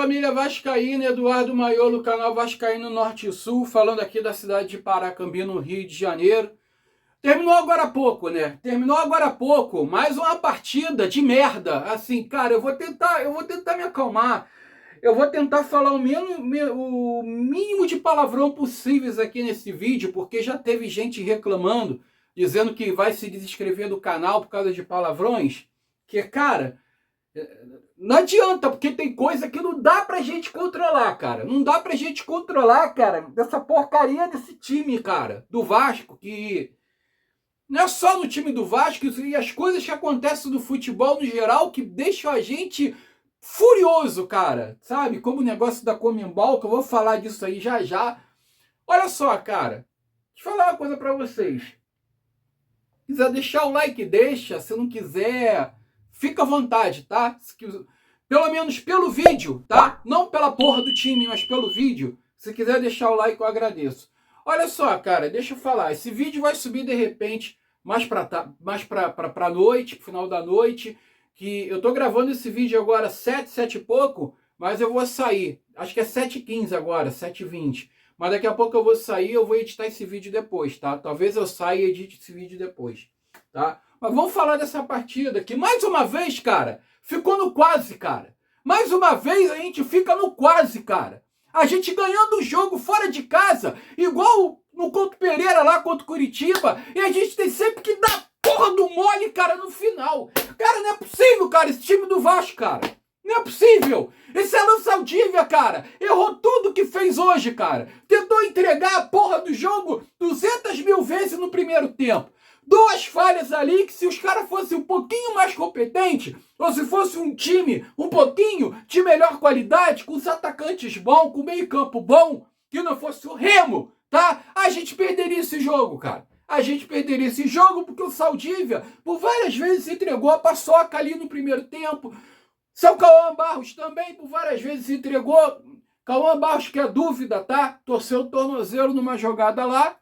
família vascaína, Eduardo Maiolo, canal Vascaíno Norte e Sul, falando aqui da cidade de Paracambi, no Rio de Janeiro. Terminou agora há pouco, né? Terminou agora há pouco, mais uma partida de merda. Assim, cara, eu vou tentar me acalmar. Eu vou tentar falar o mínimo de palavrão possíveis aqui nesse vídeo, porque já teve gente reclamando, dizendo que vai se desinscrever do canal por causa de palavrões. Que, cara, não adianta, porque tem coisa que não dá pra gente controlar, cara. Não dá pra gente controlar, cara, dessa porcaria desse time, cara, do Vasco, que não é só no time do Vasco, e as coisas que acontecem no futebol no geral que deixam a gente furioso, cara. Sabe? Como o negócio da Conmebol, que eu vou falar disso aí já já. Olha só, cara. Deixa eu falar uma coisa pra vocês. Se quiser deixar o like, deixa. Se não quiser, fica à vontade, tá? Pelo menos pelo vídeo, tá? Não pela porra do time, mas pelo vídeo. Se quiser deixar o like, eu agradeço. Olha só, cara, deixa eu falar. Esse vídeo vai subir de repente mais pra noite, pro final da noite. Que eu tô gravando esse vídeo agora 7 e pouco, mas eu vou sair. Acho que é 7h15 agora, 7h20. Mas daqui a pouco eu vou sair, eu vou editar esse vídeo depois, tá? Talvez eu saia e edite esse vídeo depois, tá? Mas vamos falar dessa partida que, mais uma vez, cara, ficou no quase, cara. Mais uma vez a gente fica no quase, cara. A gente ganhando o jogo fora de casa, igual no Couto Pereira lá contra o Curitiba, e a gente tem sempre que dar porra do mole, cara, no final. Cara, não é possível, cara, esse time do Vasco, cara. Não é possível. Esse Alan Saldívia, cara, errou tudo que fez hoje, cara. Tentou entregar a porra do jogo 200 mil vezes no primeiro tempo. Duas falhas ali que se os caras fossem um pouquinho mais competentes, ou se fosse um time um pouquinho de melhor qualidade, com os atacantes bons, com o meio campo bom, que não fosse o Remo, tá? A gente perderia esse jogo, cara. A gente perderia esse jogo porque o Saldívia, por várias vezes, entregou a paçoca ali no primeiro tempo. Seu Cauã Barros também, por várias vezes, entregou. Cauã Barros, que é dúvida, tá? Torceu o tornozelo numa jogada lá.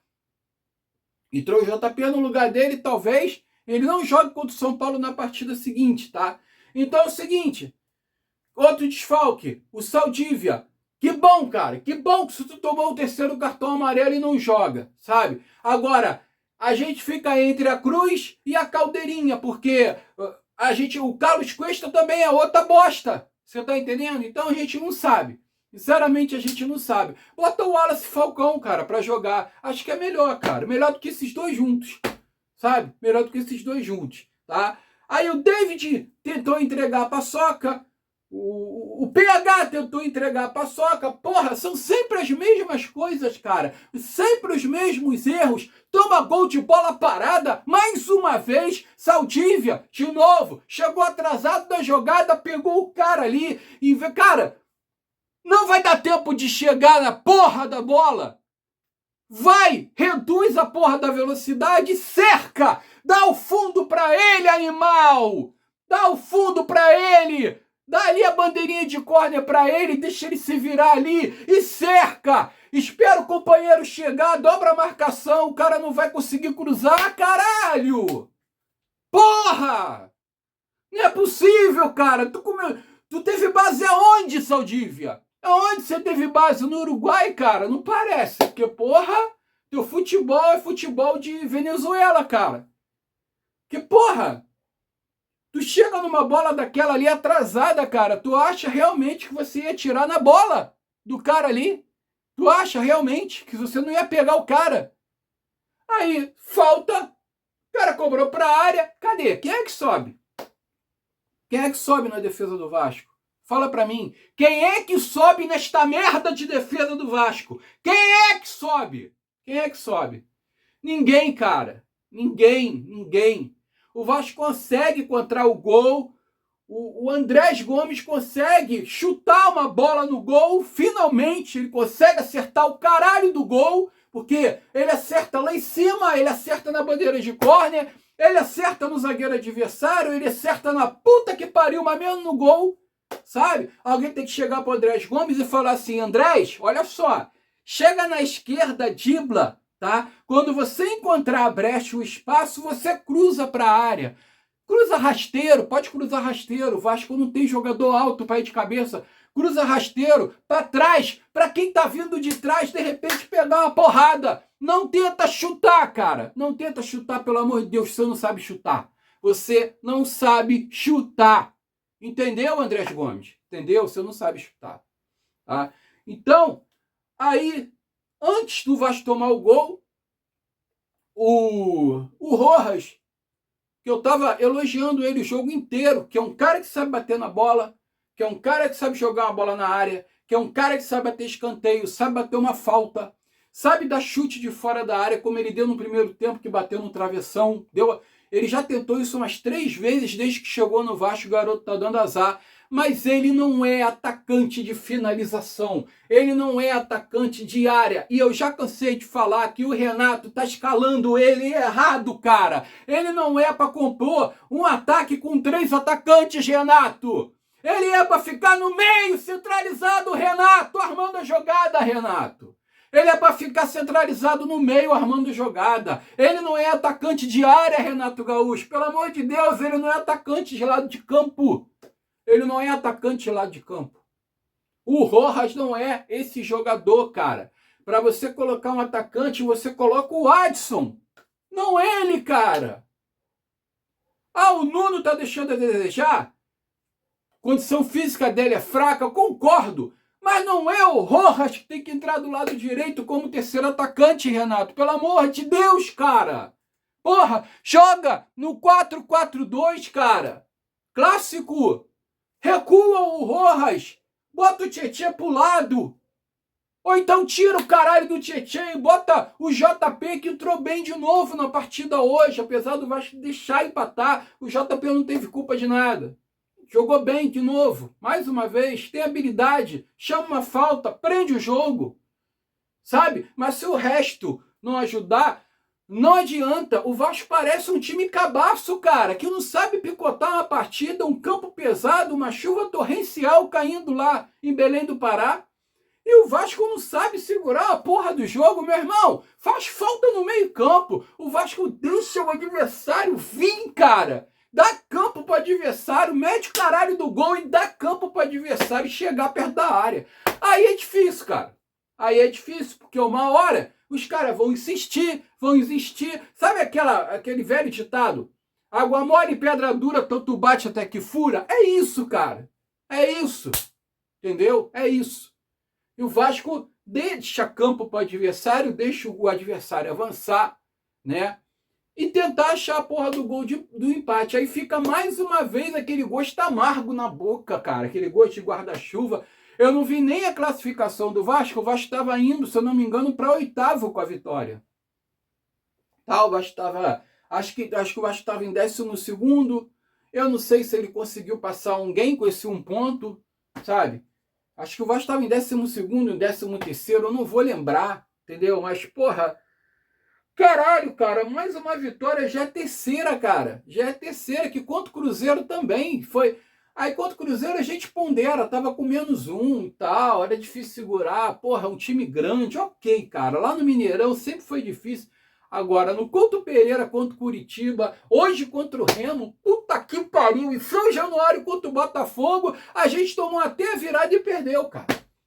Entrou o JP no lugar dele, talvez ele não jogue contra o São Paulo na partida seguinte, tá? Então é o seguinte, outro desfalque, o Saldívia. Que bom, cara, que bom que se tu tomou o terceiro cartão amarelo e não joga, sabe? Agora, a gente fica entre a Cruz e a Caldeirinha, porque o Carlos Cuesta também é outra bosta, você tá entendendo? Então a gente não sabe. Sinceramente, a gente não sabe. Bota o Wallace Falcão, cara, pra jogar. Acho que é melhor, cara. Melhor do que esses dois juntos. Sabe? Melhor do que esses dois juntos, tá? Aí o David tentou entregar a paçoca. O PH tentou entregar a paçoca. Porra, são sempre as mesmas coisas, cara. Sempre os mesmos erros. Toma gol de bola parada. Mais uma vez, Saldívia, de novo. Chegou atrasado da jogada, pegou o cara ali. E, cara, não vai dar tempo de chegar na porra da bola. Vai, reduz a porra da velocidade, cerca. Dá o fundo pra ele, animal. Dá o fundo pra ele. Dá ali a bandeirinha de córner pra ele, deixa ele se virar ali e cerca. Espera o companheiro chegar, dobra a marcação, o cara não vai conseguir cruzar, caralho. Porra! Não é possível, cara. Tu teve base aonde, Saldívia? Aonde você teve base? No Uruguai, cara? Não parece. Porque, porra, teu futebol é futebol de Venezuela, cara. Que, porra, tu chega numa bola daquela ali atrasada, cara. Tu acha realmente que você ia tirar na bola do cara ali? Tu acha realmente que você não ia pegar o cara? Aí, falta. O cara cobrou pra área. Cadê? Quem é que sobe? Quem é que sobe na defesa do Vasco? Fala pra mim, quem é que sobe nesta merda de defesa do Vasco? Quem é que sobe? Quem é que sobe? Ninguém, cara. Ninguém. O Vasco consegue encontrar o gol. O Andrés Gomes consegue chutar uma bola no gol. Finalmente, ele consegue acertar o caralho do gol. Porque ele acerta lá em cima, ele acerta na bandeira de córner, ele acerta no zagueiro adversário, ele acerta na puta que pariu, mas mesmo no gol. Sabe? Alguém tem que chegar pro Andrés Gomes e falar assim, Andrés, olha só, chega na esquerda, dribla, tá? Quando você encontrar a brecha, o espaço, você cruza para a área. Cruza rasteiro, pode cruzar rasteiro. O Vasco não tem jogador alto para ir de cabeça. cruza rasteiro, para trás, para quem tá vindo de trás, de repente pegar uma porrada. Não tenta chutar, cara. Não tenta chutar, pelo amor de Deus, você não sabe chutar. Você não sabe chutar. Entendeu, Andrés Gomes? Entendeu? Você não sabe chutar. Tá? Então, aí, antes do Vasco tomar o gol, o Rojas, que eu tava elogiando ele o jogo inteiro, que é um cara que sabe bater na bola, que é um cara que sabe jogar uma bola na área, que é um cara que sabe bater escanteio, sabe bater uma falta, sabe dar chute de fora da área, como ele deu no primeiro tempo, que bateu no travessão. Ele já tentou isso umas 3 vezes desde que chegou no Vasco, o garoto tá dando azar. Mas ele não é atacante de finalização, ele não é atacante de área. E eu já cansei de falar que o Renato tá escalando ele errado, cara. Ele não é para compor um ataque com 3 atacantes, Renato. Ele é para ficar no meio, centralizado, Renato, armando a jogada, Renato. Ele é para ficar centralizado no meio, armando jogada. Ele não é atacante de área, Renato Gaúcho. Pelo amor de Deus, ele não é atacante de lado de campo. Ele não é atacante lá de campo. O Rojas não é esse jogador, cara. Para você colocar um atacante, você coloca o Adson. Não ele, cara. Ah, o Nuno tá deixando a desejar? A condição física dele é fraca, eu concordo. Mas não é o Rojas que tem que entrar do lado direito como terceiro atacante, Renato. Pelo amor de Deus, cara. Porra, joga no 4-4-2, cara. Clássico. Recua o Rojas, bota o Tietê pro lado. Ou então tira o caralho do Tietê e bota o JP, que entrou bem de novo na partida hoje. Apesar do Vasco deixar empatar, o JP não teve culpa de nada. Jogou bem de novo, mais uma vez, tem habilidade, chama uma falta, prende o jogo. Sabe? Mas se o resto não ajudar, não adianta. O Vasco parece um time cabaço, cara, que não sabe picotar uma partida, um campo pesado, uma chuva torrencial caindo lá em Belém do Pará. E o Vasco não sabe segurar a porra do jogo, meu irmão. Faz falta no meio campo. O Vasco deixa o adversário vir, cara. Dá campo pro adversário, mete o caralho do gol e dá campo pro adversário chegar perto da área. Aí é difícil, cara. Aí é difícil, porque uma hora os caras vão insistir. Sabe aquele velho ditado? Água mole e pedra dura, tanto bate até que fura? É isso, cara. É isso. Entendeu? É isso. E o Vasco deixa campo para o adversário, deixa o adversário avançar, né? E tentar achar a porra do gol do empate. Aí fica mais uma vez aquele gosto amargo na boca, cara. Aquele gosto de guarda-chuva. Eu não vi nem a classificação do Vasco. O Vasco estava indo, se eu não me engano, para 8º com a vitória. Tá, o Vasco estava... Acho que o Vasco estava em 12º. Eu não sei se ele conseguiu passar alguém com esse 1 ponto, sabe? Acho que o Vasco estava em 12º, em 13º. Eu não vou lembrar, entendeu? Mas, porra... Caralho, cara, mais uma vitória. Já é 3ª, cara. Já é 3ª, que contra o Cruzeiro também. Foi... Aí contra o Cruzeiro a gente pondera, tava com -1 e tal, era difícil segurar, porra, um time grande, ok, cara, lá no Mineirão sempre foi difícil. Agora, no Couto Pereira contra o Curitiba, hoje contra o Remo, puta que pariu, em São Januário contra o Botafogo, a gente tomou até a virada e perdeu, cara.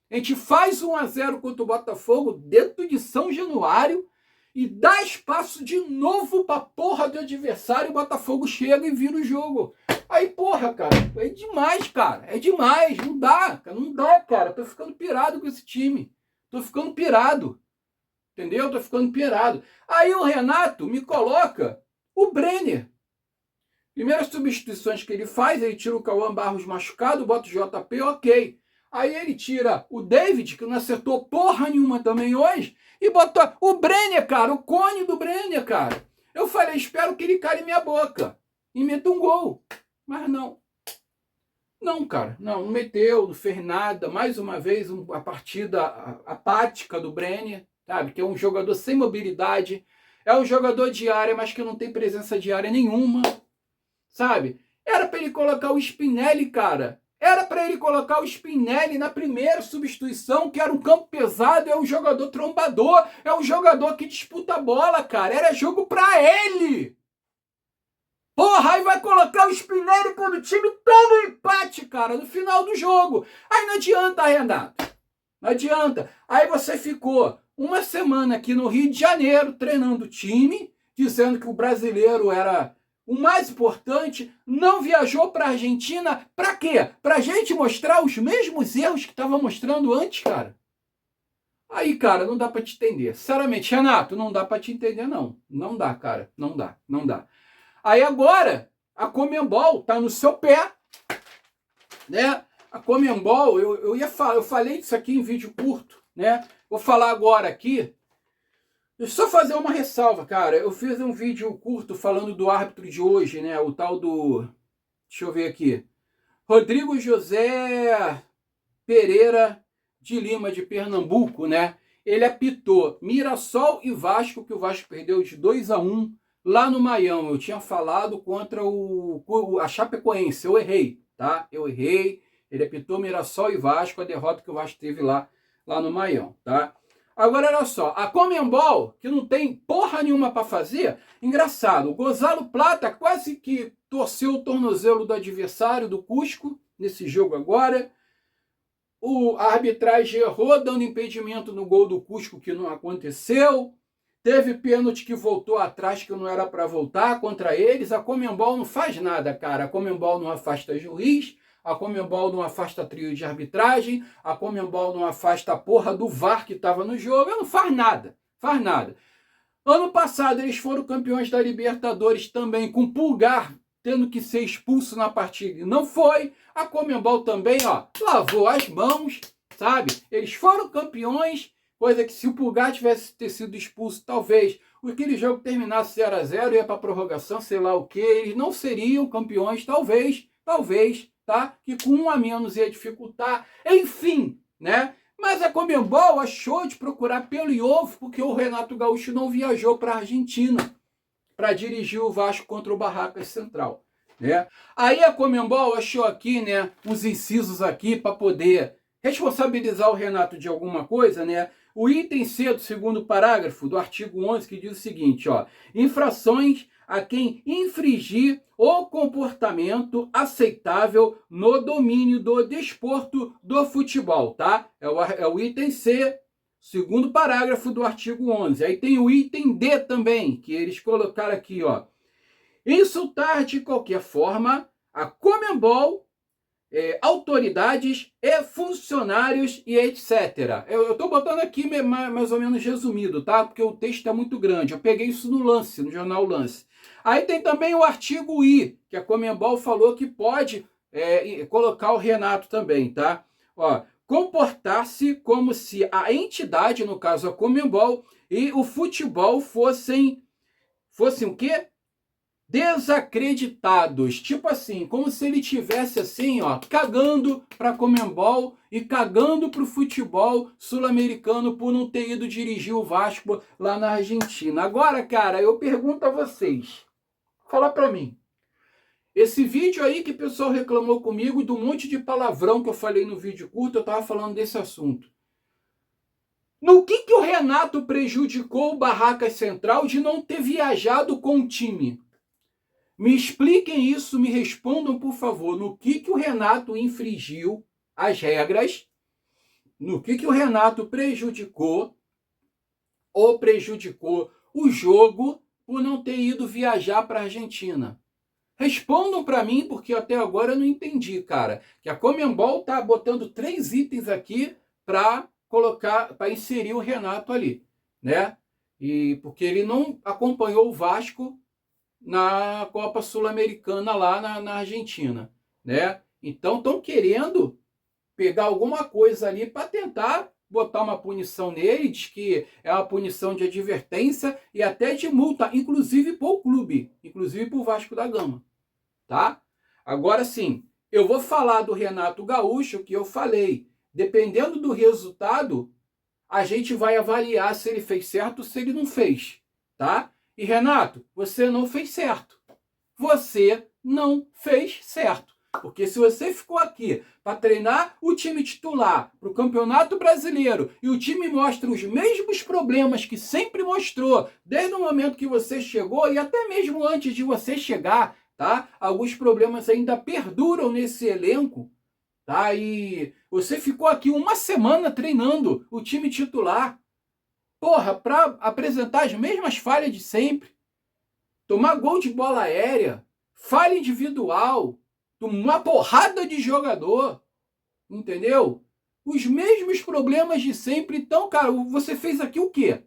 A gente faz 1-0 contra o Botafogo dentro de São Januário e dá espaço de novo pra porra do adversário, o Botafogo chega e vira o jogo. Aí, porra, cara, é demais, cara. É demais. Não dá, cara. Tô ficando pirado com esse time. Tô ficando pirado. Entendeu? Tô ficando pirado. Aí o Renato me coloca o Brenner. Primeiras substituições que ele faz, ele tira o Cauã Barros machucado, bota o JP, ok. Aí ele tira o David, que não acertou porra nenhuma também hoje, e bota o Brenner, cara, o cone do Brenner, cara. Eu falei, espero que ele cale minha boca e meta um gol. Mas não. Não, cara. Não meteu, não fez nada. Mais uma vez, a partida apática do Brenner, sabe? Que é um jogador sem mobilidade. É um jogador de área, mas que não tem presença de área nenhuma, sabe? Era para ele colocar o Spinelli, cara. Era para ele colocar o Spinelli na primeira substituição, que era um campo pesado, é um jogador trombador, é um jogador que disputa a bola, cara. Era jogo para ele. Porra, aí vai colocar o Spinelli quando o time toma um empate, cara, no final do jogo. Aí não adianta, Renato. Não adianta. Aí você ficou uma semana aqui no Rio de Janeiro treinando o time, dizendo que o brasileiro era o mais importante, não viajou para a Argentina. Para quê? Para gente mostrar os mesmos erros que estava mostrando antes, cara. Aí, cara, não dá para te entender. Sinceramente, Renato, não dá para te entender, não. Não dá, cara. Não dá, não dá. Aí agora, a Conmebol tá no seu pé, né? A Conmebol, eu falei disso aqui em vídeo curto, né? Vou falar agora aqui. Deixa eu só fazer uma ressalva, cara. Eu fiz um vídeo curto falando do árbitro de hoje, né? O tal do... Deixa eu ver aqui. Rodrigo José Pereira de Lima, de Pernambuco, né? Ele apitou Mirassol e Vasco, que o Vasco perdeu de 2-1 lá no Maião. Eu tinha falado contra a Chapecoense. Eu errei, tá? Eu errei. Ele apitou Mirassol e Vasco, a derrota que o Vasco teve lá no Maião, tá? Agora, olha só, a Conmebol, que não tem porra nenhuma para fazer, engraçado, o Gonzalo Plata quase que torceu o tornozelo do adversário, do Cusco, nesse jogo agora. A arbitragem errou, dando impedimento no gol do Cusco, que não aconteceu. Teve pênalti que voltou atrás, que não era para voltar contra eles. A Conmebol não faz nada, cara. A Conmebol não afasta juiz, a Conmebol não afasta trio de arbitragem, a Conmebol não afasta a porra do VAR que estava no jogo. Ela não faz nada, faz nada. Ano passado eles foram campeões da Libertadores também, com Pulgar tendo que ser expulso na partida. Não foi. A Conmebol também, ó, lavou as mãos, sabe? Eles foram campeões, coisa que se o Pulgar tivesse ter sido expulso, talvez aquele jogo terminasse 0-0, ia para prorrogação, sei lá o que, eles não seriam campeões, talvez, tá? Que com um a menos ia dificultar, enfim, né? Mas a Conmebol achou de procurar pelo e ovo, porque o Renato Gaúcho não viajou para a Argentina para dirigir o Vasco contra o Barracas Central, né? Aí a Conmebol achou aqui, né, uns incisos aqui para poder responsabilizar o Renato de alguma coisa, né? O item C do segundo parágrafo do artigo 11 que diz o seguinte, ó: infrações a quem infringir o comportamento aceitável no domínio do desporto do futebol, tá? É o item C, segundo parágrafo do artigo 11. Aí tem o item D também, que eles colocaram aqui, ó: insultar de qualquer forma a Conmebol, autoridades e funcionários e etc. Eu estou botando aqui mais ou menos resumido, tá? Porque o texto é muito grande. Eu peguei isso no Lance, no jornal Lance. Aí tem também o artigo I, que a Conmebol falou que pode colocar o Renato também, tá? Ó, comportar-se como se a entidade, no caso a Conmebol, e o futebol fossem o quê? Desacreditados, tipo assim, como se ele tivesse assim, ó, cagando para Conmebol e cagando para o futebol sul-americano por não ter ido dirigir o Vasco lá na Argentina. Agora, cara, eu pergunto a vocês, fala para mim, esse vídeo aí que o pessoal reclamou comigo do monte de palavrão que eu falei no vídeo curto, eu tava falando desse assunto. No que o Renato prejudicou o Barracas Central de não ter viajado com o time? Me expliquem isso, me respondam, por favor, no que o Renato infringiu as regras, no que o Renato prejudicou ou prejudicou o jogo por não ter ido viajar para a Argentina. Respondam para mim, porque até agora eu não entendi, cara. Que a Conmebol tá botando 3 itens aqui para colocar, para inserir o Renato ali, né? E porque ele não acompanhou o Vasco na Copa Sul-Americana lá na Argentina, né? Então estão querendo pegar alguma coisa ali para tentar botar uma punição nele, diz que é uma punição de advertência e até de multa, inclusive para o clube, inclusive para o Vasco da Gama, tá? Agora sim, eu vou falar do Renato Gaúcho, que eu falei, dependendo do resultado, a gente vai avaliar se ele fez certo ou se ele não fez, tá? E Renato, você não fez certo. Você não fez certo. Porque se você ficou aqui para treinar o time titular para o Campeonato Brasileiro e o time mostra os mesmos problemas que sempre mostrou desde o momento que você chegou e até mesmo antes de você chegar, tá? Alguns problemas ainda perduram nesse elenco, tá? E você ficou aqui uma semana treinando o time titular, porra, para apresentar as mesmas falhas de sempre, tomar gol de bola aérea, falha individual, uma porrada de jogador, entendeu? Os mesmos problemas de sempre. Então, cara, você fez aqui o quê?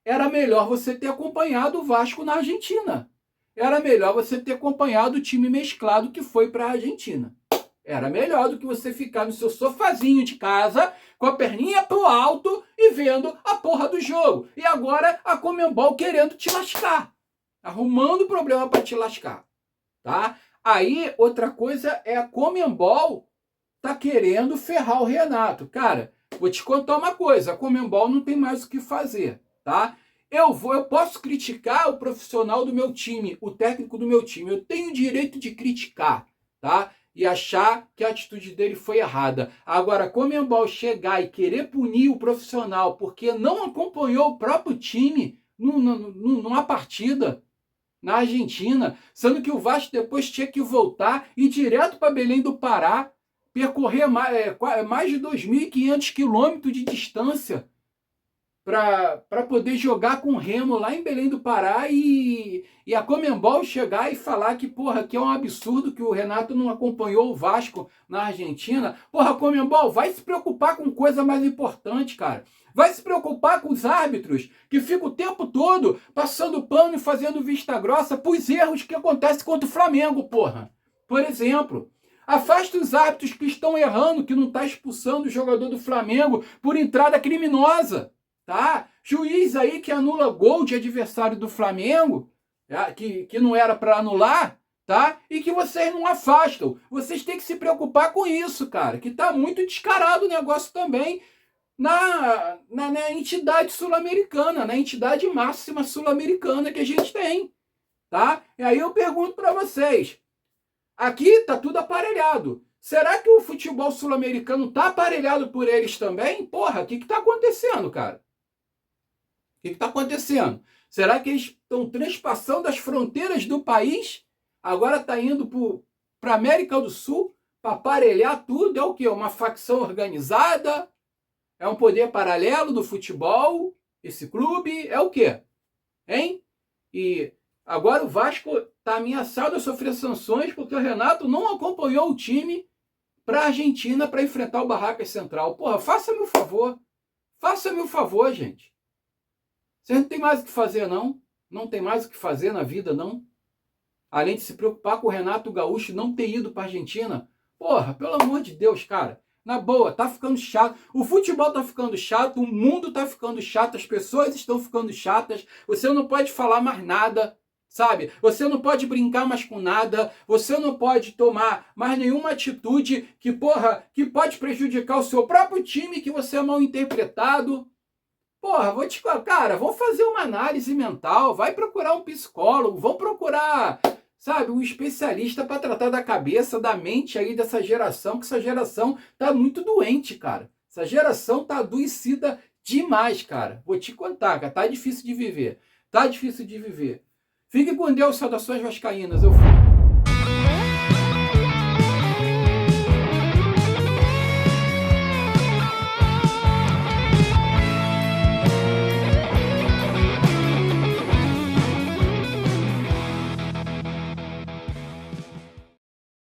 Era melhor você ter acompanhado o Vasco na Argentina. Era melhor você ter acompanhado o time mesclado que foi para a Argentina. Era melhor do que você ficar no seu sofazinho de casa, com a perninha pro alto e vendo a porra do jogo. E agora a Conmebol querendo te lascar. Arrumando problema para te lascar. Tá? Aí, outra coisa é a Conmebol tá querendo ferrar o Renato. Cara, vou te contar uma coisa. A Conmebol não tem mais o que fazer. Tá? Eu posso criticar o profissional do meu time, o técnico do meu time. Eu tenho o direito de criticar. Tá? E achar que a atitude dele foi errada. Agora, a Conmebol chegar e querer punir o profissional porque não acompanhou o próprio time numa partida na Argentina, sendo que o Vasco depois tinha que voltar e ir direto para Belém do Pará, percorrer mais de 2.500 quilômetros de distância para poder jogar com o Remo lá em Belém do Pará e a Conmebol chegar e falar que, porra, que é um absurdo que o Renato não acompanhou o Vasco na Argentina. Porra, Conmebol, vai se preocupar com coisa mais importante, cara. Vai se preocupar com os árbitros que ficam o tempo todo passando pano e fazendo vista grossa pros erros que acontecem contra o Flamengo, porra. Por exemplo, afasta os árbitros que estão errando, que não está expulsando o jogador do Flamengo por entrada criminosa. Tá? Juiz aí que anula gol de adversário do Flamengo, tá? que não era para anular, tá? E que vocês não afastam. Vocês têm que se preocupar com isso, cara, que tá muito descarado o negócio também na entidade sul-americana, na entidade máxima sul-americana que a gente tem, tá? E aí eu pergunto para vocês, aqui tá tudo aparelhado. Será que o futebol sul-americano tá aparelhado por eles também? Porra, o que tá acontecendo, cara? O que está acontecendo? Será que eles estão transpassando as fronteiras do país? Agora está indo para a América do Sul para aparelhar tudo? É o quê? Uma facção organizada? É um poder paralelo do futebol? Esse clube? É o quê? Hein? E agora o Vasco está ameaçado a sofrer sanções porque o Renato não acompanhou o time para a Argentina para enfrentar o Barracas Central. Porra, faça-me o favor. Faça-me o favor, gente. Você não tem mais o que fazer, não? Não tem mais o que fazer na vida, não? Além de se preocupar com o Renato Gaúcho não ter ido para a Argentina. Porra, pelo amor de Deus, cara. Na boa, tá ficando chato. O futebol tá ficando chato, o mundo tá ficando chato, as pessoas estão ficando chatas. Você não pode falar mais nada, sabe? Você não pode brincar mais com nada. Você não pode tomar mais nenhuma atitude que, porra, que pode prejudicar o seu próprio time, que você é mal interpretado. Porra, cara, vamos fazer uma análise mental, vai procurar um psicólogo, vão procurar, sabe, um especialista para tratar da cabeça, da mente aí dessa geração, que essa geração tá muito doente, cara. Essa geração tá adoecida demais, cara. Vou te contar, cara, tá difícil de viver. Tá difícil de viver. Fique com Deus, saudações vascaínas, eu fui.